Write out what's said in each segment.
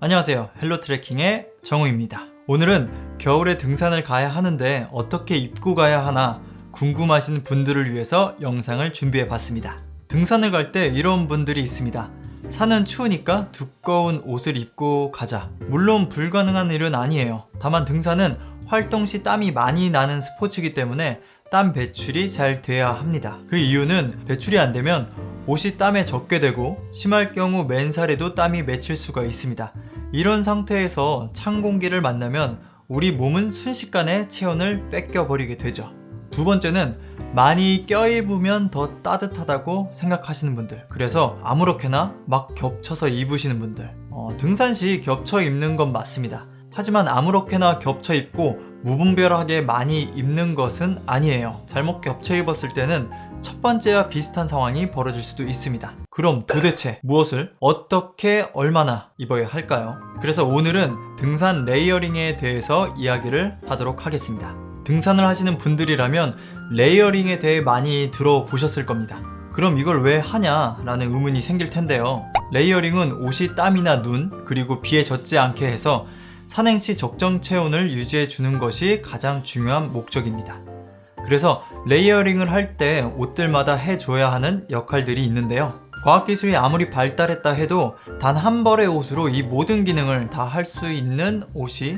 안녕하세요. 헬로트레킹의 정우입니다. 오늘은 겨울에 등산을 가야 하는데 어떻게 입고 가야 하나 궁금하신 분들을 위해서 영상을 준비해 봤습니다. 등산을 갈 때 이런 분들이 있습니다. 산은 추우니까 두꺼운 옷을 입고 가자. 물론 불가능한 일은 아니에요. 다만 등산은 활동 시 땀이 많이 나는 스포츠이기 때문에 땀 배출이 잘 돼야 합니다. 그 이유는 배출이 안 되면 옷이 땀에 젖게 되고 심할 경우 맨살에도 땀이 맺힐 수가 있습니다. 이런 상태에서 찬 공기를 만나면 우리 몸은 순식간에 체온을 뺏겨버리게 되죠. 두 번째는 많이 껴입으면 더 따뜻하다고 생각하시는 분들, 그래서 아무렇게나 막 겹쳐서 입으시는 분들. 등산 시 겹쳐 입는 건 맞습니다. 하지만 아무렇게나 겹쳐 입고 무분별하게 많이 입는 것은 아니에요. 잘못 겹쳐 입었을 때는 첫 번째와 비슷한 상황이 벌어질 수도 있습니다. 그럼 도대체 무엇을 어떻게 얼마나 입어야 할까요? 그래서 오늘은 등산 레이어링에 대해서 이야기를 하도록 하겠습니다. 등산을 하시는 분들이라면 레이어링에 대해 많이 들어보셨을 겁니다. 그럼 이걸 왜 하냐라는 의문이 생길 텐데요. 레이어링은 옷이 땀이나 눈 그리고 비에 젖지 않게 해서 산행 시 적정 체온을 유지해 주는 것이 가장 중요한 목적입니다. 그래서 레이어링을 할 때 옷들마다 해줘야 하는 역할들이 있는데요. 과학기술이 아무리 발달했다 해도 단 한 벌의 옷으로 이 모든 기능을 다 할 수 있는 옷이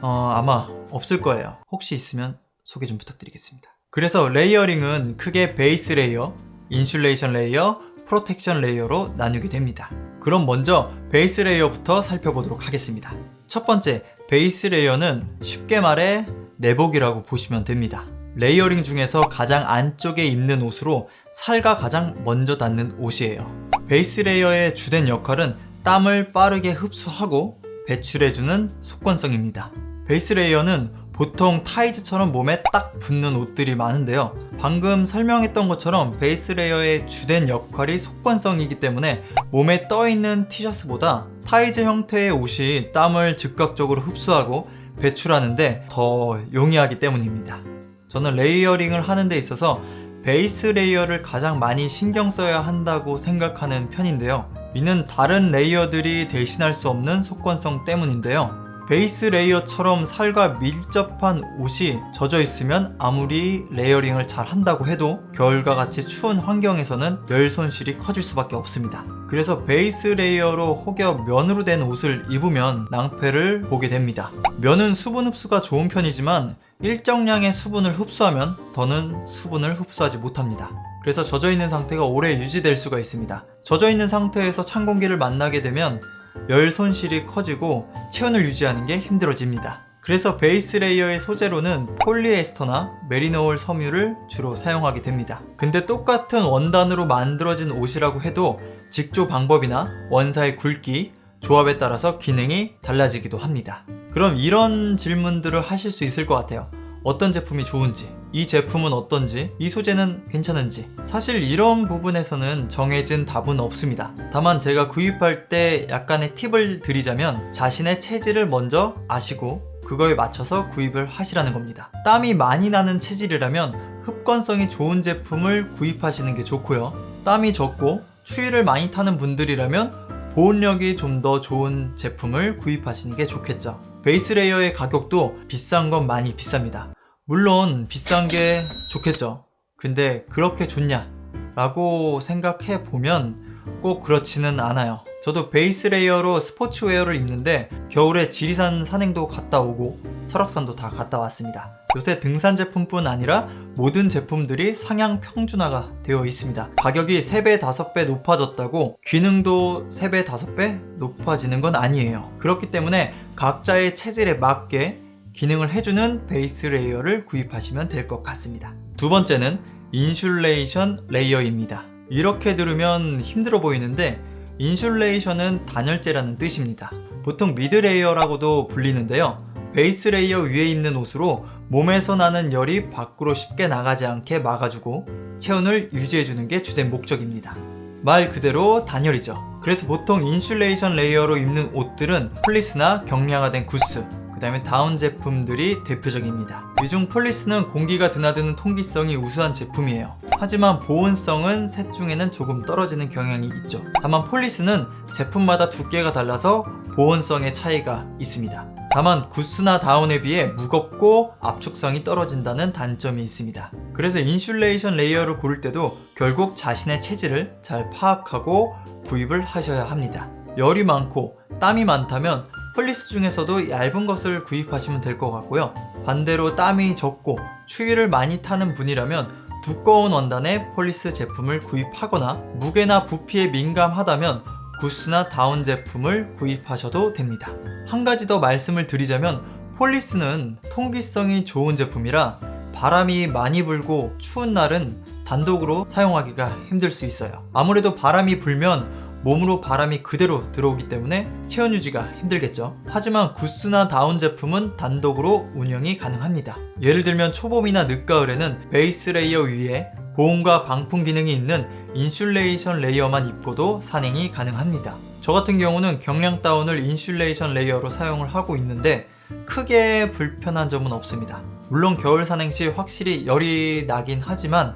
아마 없을 거예요. 혹시 있으면 소개 좀 부탁드리겠습니다. 그래서 레이어링은 크게 베이스 레이어, 인슐레이션 레이어, 프로텍션 레이어로 나누게 됩니다. 그럼 먼저 베이스 레이어부터 살펴보도록 하겠습니다. 첫 번째, 베이스 레이어는 쉽게 말해 내복이라고 보시면 됩니다. 레이어링 중에서 가장 안쪽에 입는 옷으로 살과 가장 먼저 닿는 옷이에요. 베이스 레이어의 주된 역할은 땀을 빠르게 흡수하고 배출해주는 속건성입니다. 베이스 레이어는 보통 타이즈처럼 몸에 딱 붙는 옷들이 많은데요. 방금 설명했던 것처럼 베이스 레이어의 주된 역할이 속건성이기 때문에 몸에 떠있는 티셔츠보다 타이즈 형태의 옷이 땀을 즉각적으로 흡수하고 배출하는데 더 용이하기 때문입니다. 저는 레이어링을 하는 데 있어서 베이스 레이어를 가장 많이 신경 써야 한다고 생각하는 편인데요. 이는 다른 레이어들이 대신할 수 없는 속건성 때문인데요. 베이스 레이어처럼 살과 밀접한 옷이 젖어 있으면 아무리 레이어링을 잘 한다고 해도 겨울과 같이 추운 환경에서는 열 손실이 커질 수밖에 없습니다. 그래서 베이스 레이어로 혹여 면으로 된 옷을 입으면 낭패를 보게 됩니다. 면은 수분 흡수가 좋은 편이지만 일정량의 수분을 흡수하면 더는 수분을 흡수하지 못합니다. 그래서 젖어 있는 상태가 오래 유지될 수가 있습니다. 젖어 있는 상태에서 찬 공기를 만나게 되면 열 손실이 커지고 체온을 유지하는 게 힘들어집니다. 그래서 베이스 레이어의 소재로는 폴리에스터나 메리노올 섬유를 주로 사용하게 됩니다. 근데 똑같은 원단으로 만들어진 옷이라고 해도 직조 방법이나 원사의 굵기, 조합에 따라서 기능이 달라지기도 합니다. 그럼 이런 질문들을 하실 수 있을 것 같아요. 어떤 제품이 좋은지, 이 제품은 어떤지, 이 소재는 괜찮은지. 사실 이런 부분에서는 정해진 답은 없습니다. 다만 제가 구입할 때 약간의 팁을 드리자면 자신의 체질을 먼저 아시고 그거에 맞춰서 구입을 하시라는 겁니다. 땀이 많이 나는 체질이라면 흡건성이 좋은 제품을 구입하시는 게 좋고요. 땀이 적고 추위를 많이 타는 분들이라면 보온력이 좀 더 좋은 제품을 구입하시는 게 좋겠죠. 베이스 레이어의 가격도 비싼 건 많이 비쌉니다. 물론 비싼 게 좋겠죠. 근데 그렇게 좋냐? 라고 생각해 보면 꼭 그렇지는 않아요. 저도 베이스 레이어로 스포츠웨어를 입는데 겨울에 지리산 산행도 갔다 오고 설악산도 다 갔다 왔습니다. 요새 등산 제품뿐 아니라 모든 제품들이 상향 평준화가 되어 있습니다. 가격이 3배, 5배 높아졌다고 기능도 3배, 5배 높아지는 건 아니에요. 그렇기 때문에 각자의 체질에 맞게 기능을 해주는 베이스 레이어를 구입하시면 될 것 같습니다. 두 번째는 인슐레이션 레이어입니다. 이렇게 들으면 힘들어 보이는데 인슐레이션은 단열재라는 뜻입니다. 보통 미드 레이어라고도 불리는데요. 베이스 레이어 위에 있는 옷으로 몸에서 나는 열이 밖으로 쉽게 나가지 않게 막아주고 체온을 유지해주는 게 주된 목적입니다. 말 그대로 단열이죠. 그래서 보통 인슐레이션 레이어로 입는 옷들은 플리스나 경량화된 구스, 그 다음에 다운 제품들이 대표적입니다. 이 중 폴리스는 공기가 드나드는 통기성이 우수한 제품이에요. 하지만 보온성은 셋 중에는 조금 떨어지는 경향이 있죠. 다만 폴리스는 제품마다 두께가 달라서 보온성의 차이가 있습니다. 다만 구스나 다운에 비해 무겁고 압축성이 떨어진다는 단점이 있습니다. 그래서 인슐레이션 레이어를 고를 때도 결국 자신의 체질을 잘 파악하고 구입을 하셔야 합니다. 열이 많고 땀이 많다면 플리스 중에서도 얇은 것을 구입하시면 될 것 같고요. 반대로 땀이 적고 추위를 많이 타는 분이라면 두꺼운 원단의 폴리스 제품을 구입하거나 무게나 부피에 민감하다면 구스나 다운 제품을 구입하셔도 됩니다. 한 가지 더 말씀을 드리자면 폴리스는 통기성이 좋은 제품이라 바람이 많이 불고 추운 날은 단독으로 사용하기가 힘들 수 있어요. 아무래도 바람이 불면 몸으로 바람이 그대로 들어오기 때문에 체온 유지가 힘들겠죠. 하지만 구스나 다운 제품은 단독으로 운영이 가능합니다. 예를 들면 초봄이나 늦가을에는 베이스 레이어 위에 보온과 방풍 기능이 있는 인슐레이션 레이어만 입고도 산행이 가능합니다. 저 같은 경우는 경량 다운을 인슐레이션 레이어로 사용을 하고 있는데 크게 불편한 점은 없습니다. 물론 겨울 산행 시 확실히 열이 나긴 하지만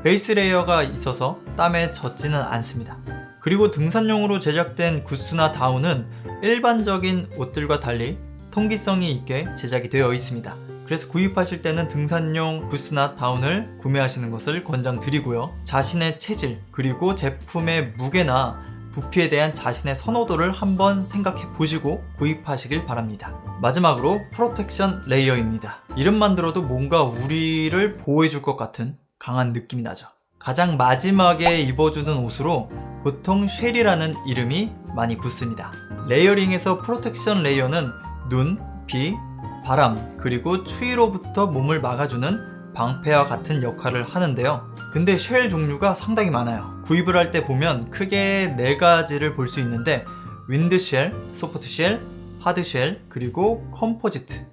베이스 레이어가 있어서 땀에 젖지는 않습니다. 그리고 등산용으로 제작된 구스나 다운은 일반적인 옷들과 달리 통기성이 있게 제작이 되어 있습니다. 그래서 구입하실 때는 등산용 구스나 다운을 구매하시는 것을 권장드리고요. 자신의 체질 그리고 제품의 무게나 부피에 대한 자신의 선호도를 한번 생각해 보시고 구입하시길 바랍니다. 마지막으로 프로텍션 레이어입니다. 이름만 들어도 뭔가 우리를 보호해 줄 것 같은 강한 느낌이 나죠. 가장 마지막에 입어주는 옷으로 보통 쉘이라는 이름이 많이 붙습니다. 레이어링에서 프로텍션 레이어는 눈, 비, 바람, 그리고 추위로부터 몸을 막아주는 방패와 같은 역할을 하는데요. 근데 쉘 종류가 상당히 많아요. 구입을 할 때 보면 크게 4가지를 볼 수 있는데 윈드쉘, 소프트쉘, 하드쉘, 그리고 컴포지트.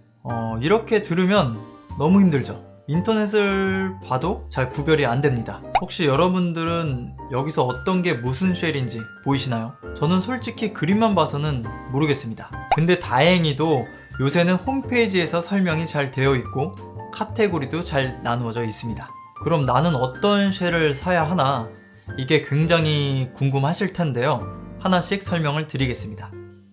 이렇게 들으면 너무 힘들죠. 인터넷을 봐도 잘 구별이 안 됩니다. 혹시 여러분들은 여기서 어떤 게 무슨 쉘인지 보이시나요? 저는 솔직히 그림만 봐서는 모르겠습니다. 근데 다행히도 요새는 홈페이지에서 설명이 잘 되어 있고 카테고리도 잘 나누어져 있습니다. 그럼 나는 어떤 쉘을 사야 하나? 이게 굉장히 궁금하실 텐데요. 하나씩 설명을 드리겠습니다.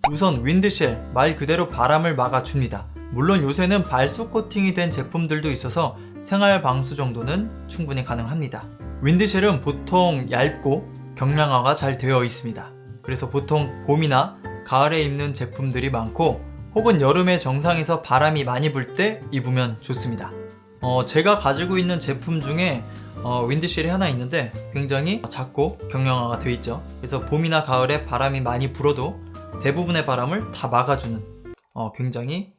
우선 윈드쉘, 말 그대로 바람을 막아줍니다. 물론 요새는 발수 코팅이 된 제품들도 있어서 생활 방수 정도는 충분히 가능합니다. 윈드쉘은 보통 얇고 경량화가 잘 되어 있습니다. 그래서 보통 봄이나 가을에 입는 제품들이 많고 혹은 여름에 정상에서 바람이 많이 불 때 입으면 좋습니다. 제가 가지고 있는 제품 중에 윈드쉘이 하나 있는데 굉장히 작고 경량화가 되어 있죠. 그래서 봄이나 가을에 바람이 많이 불어도 대부분의 바람을 다 막아주는 굉장히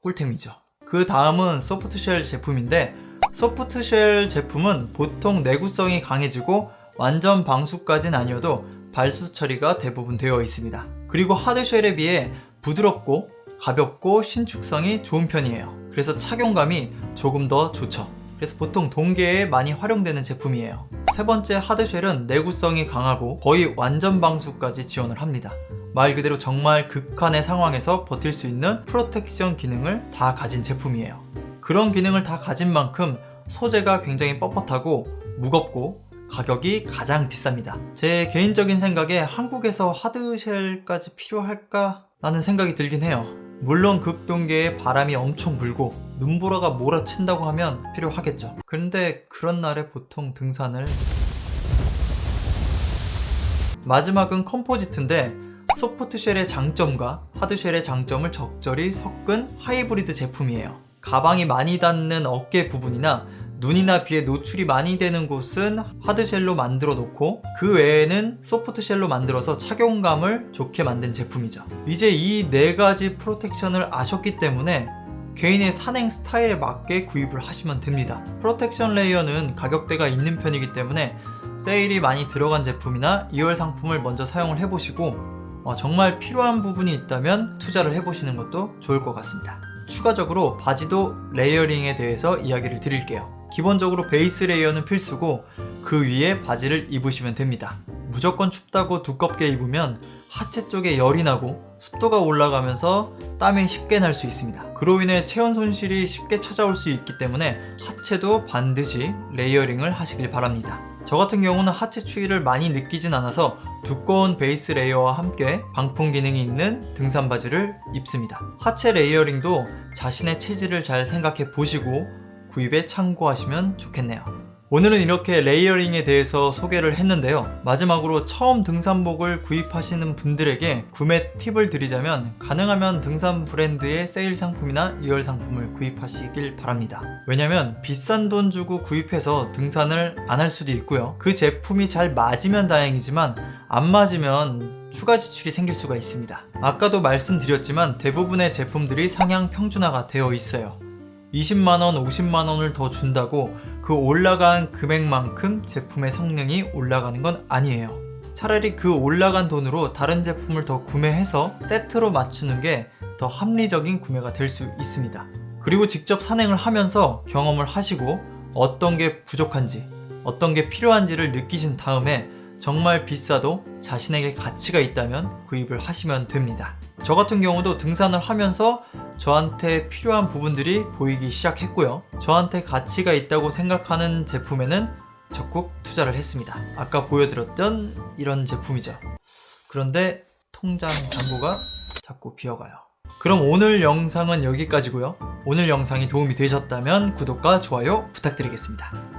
꿀템이죠. 그 다음은 소프트쉘 제품인데 소프트쉘 제품은 보통 내구성이 강해지고 완전 방수까진 아니어도 발수 처리가 대부분 되어 있습니다. 그리고 하드쉘에 비해 부드럽고 가볍고 신축성이 좋은 편이에요. 그래서 착용감이 조금 더 좋죠. 그래서 보통 동계에 많이 활용되는 제품이에요. 세 번째 하드쉘은 내구성이 강하고 거의 완전 방수까지 지원을 합니다. 말 그대로 정말 극한의 상황에서 버틸 수 있는 프로텍션 기능을 다 가진 제품이에요. 그런 기능을 다 가진 만큼 소재가 굉장히 뻣뻣하고 무겁고 가격이 가장 비쌉니다. 제 개인적인 생각에 한국에서 하드쉘까지 필요할까? 라는 생각이 들긴 해요. 물론 극동계에 바람이 엄청 불고 눈보라가 몰아친다고 하면 필요하겠죠. 그런데 그런 날에 보통 등산을... 마지막은 컴포지트인데 소프트쉘의 장점과 하드쉘의 장점을 적절히 섞은 하이브리드 제품이에요. 가방이 많이 닿는 어깨 부분이나 눈이나 비에 노출이 많이 되는 곳은 하드쉘로 만들어 놓고 그 외에는 소프트쉘로 만들어서 착용감을 좋게 만든 제품이죠. 이제 이 4가지 프로텍션을 아셨기 때문에 개인의 산행 스타일에 맞게 구입을 하시면 됩니다. 프로텍션 레이어는 가격대가 있는 편이기 때문에 세일이 많이 들어간 제품이나 2월 상품을 먼저 사용을 해보시고 정말 필요한 부분이 있다면 투자를 해보시는 것도 좋을 것 같습니다. 추가적으로 바지도 레이어링에 대해서 이야기를 드릴게요. 기본적으로 베이스 레이어는 필수고 그 위에 바지를 입으시면 됩니다. 무조건 춥다고 두껍게 입으면 하체 쪽에 열이 나고 습도가 올라가면서 땀이 쉽게 날 수 있습니다. 그로 인해 체온 손실이 쉽게 찾아올 수 있기 때문에 하체도 반드시 레이어링을 하시길 바랍니다. 저 같은 경우는 하체 추위를 많이 느끼진 않아서 두꺼운 베이스 레이어와 함께 방풍 기능이 있는 등산 바지를 입습니다. 하체 레이어링도 자신의 체질을 잘 생각해 보시고 구입에 참고하시면 좋겠네요. 오늘은 이렇게 레이어링에 대해서 소개를 했는데요. 마지막으로 처음 등산복을 구입하시는 분들에게 구매 팁을 드리자면 가능하면 등산 브랜드의 세일 상품이나 2월 상품을 구입하시길 바랍니다. 왜냐면 비싼 돈 주고 구입해서 등산을 안 할 수도 있고요. 그 제품이 잘 맞으면 다행이지만 안 맞으면 추가 지출이 생길 수가 있습니다. 아까도 말씀드렸지만 대부분의 제품들이 상향 평준화가 되어 있어요. 20만원, 50만원을 더 준다고 그 올라간 금액만큼 제품의 성능이 올라가는 건 아니에요. 차라리 그 올라간 돈으로 다른 제품을 더 구매해서 세트로 맞추는 게 더 합리적인 구매가 될 수 있습니다. 그리고 직접 산행을 하면서 경험을 하시고 어떤 게 부족한지, 어떤 게 필요한지를 느끼신 다음에 정말 비싸도 자신에게 가치가 있다면 구입을 하시면 됩니다. 저 같은 경우도 등산을 하면서 저한테 필요한 부분들이 보이기 시작했고요. 저한테 가치가 있다고 생각하는 제품에는 적극 투자를 했습니다. 아까 보여드렸던 이런 제품이죠. 그런데 통장 잔고가 자꾸 비어가요. 그럼 오늘 영상은 여기까지고요. 오늘 영상이 도움이 되셨다면 구독과 좋아요 부탁드리겠습니다.